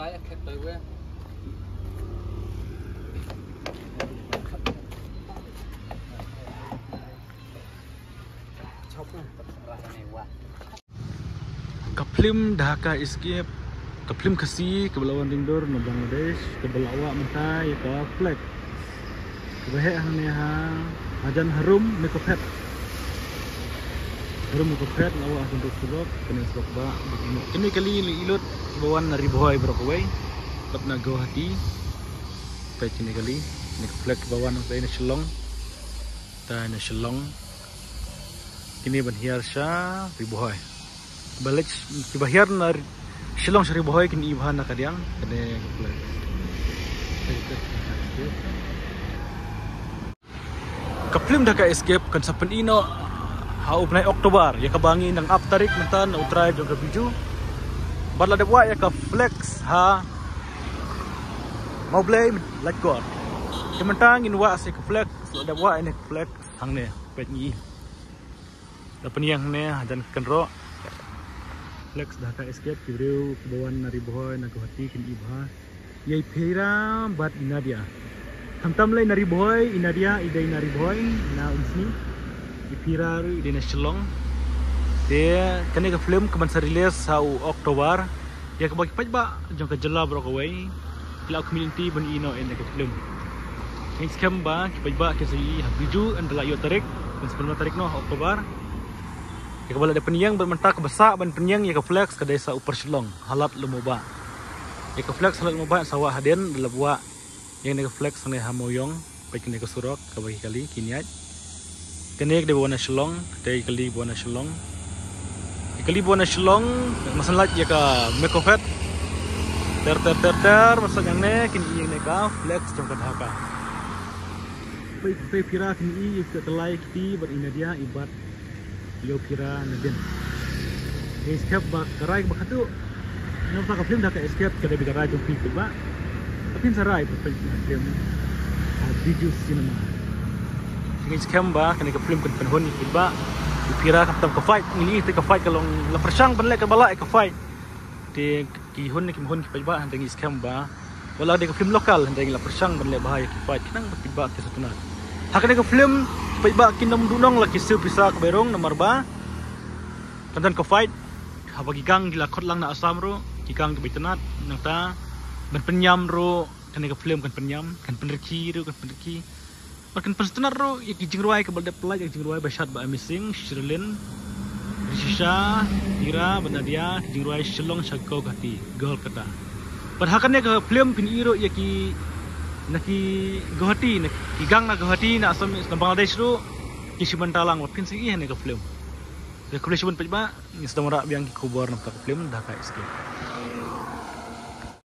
play a cat over. Kaplim Dhaka Escape, kaplim kasi kebelawan Tindor na Bangladesh, kebelawa mentai ke flag. Kebahe hang ha ajan harum mikopet. Harum mikopet lawa untuk sulok kena sulok ba. Kini kali ilut bawan nari boy brokaway. Lap na go hati. Pai kini kali ni flag bawan sa ina Shillong. Ta na Shillong. Kini ban hiar sya riboy. Balik kibahir na Shillong sa riboy kini ibhan na kadiang kene flag. Kaplim Dhaka Escape kan sa penino hau penai Oktober ya kabangi nang aptarik mentan utrai jong biju badla de wa ya ka flex ha mau blame let go kementang in wa se ka flex de wa ini flex hang ne pet ni da peniang ne dan kenro flex Dhaka Escape kibreu bawan nari boy na ko hati kin ibha yai phera bat inadia Hamtam lay nari boy, inadia iday nari boy na unsni ipira ru iday na Shillong. Dia kani ka film kaman sa release sa Oktober. Ya ka bagi ba jong ka jela bro ka way. Kila community ban ino en ka film. King scam ba ki ba ke si habiju and la yo tarik dan sebelum tarik no Oktober. Ya ka bala de penyang ban mentak besa ban penyang ya ka flex ka desa upper Shillong halat lumoba. Ya ka flex halat lumoba sawah haden delabwa yang nega flex ne hamoyong baik nega surok kabagi kali kiniat kenek de bona Shillong de kali bona Shillong masalah ya ka mekofet ter masa yang ne kini yang nega flex jong Dhaka pe pira kini ke telai kiti berinadia ibat yo pira neden escape ba karai ba khatu nampak film Dhaka Escape kada bicara jong pi ba tapi sarai film video cinema ini scam ba kena ke film kan penhun iba dipira kaptam ke fight ini te ke fight kalau la persang ban lek bala ke fight di ki hun ki hun ki ba handengi scam ba wala de ke film lokal handengi la persang ban lek bahaya ki fight kinang tiba ke satuna hakane ke film ba kinam dunong la kisu bisa ke berong nomor ba kantan ke fight habagi gang gila khot lang na asam ro ki gang ke bitenat nang ta ban penyam ro kan ke film kan penyam kan penerki ro kan penerki kan penstenar ro ya jingruai ke balde pelaj jingruai bashat ba missing Shirlin Rishisha Ira banadia jingruai Shillong shakko gati gol kata padhakan ke film pin iro ya ki naki Guwahati ki gang na Guwahati na asam Bangladesh ro ki simantalang pin sing ne ke film ya kulish pun pejba ni sedang rak biang ki kubor na film Dhaka Escape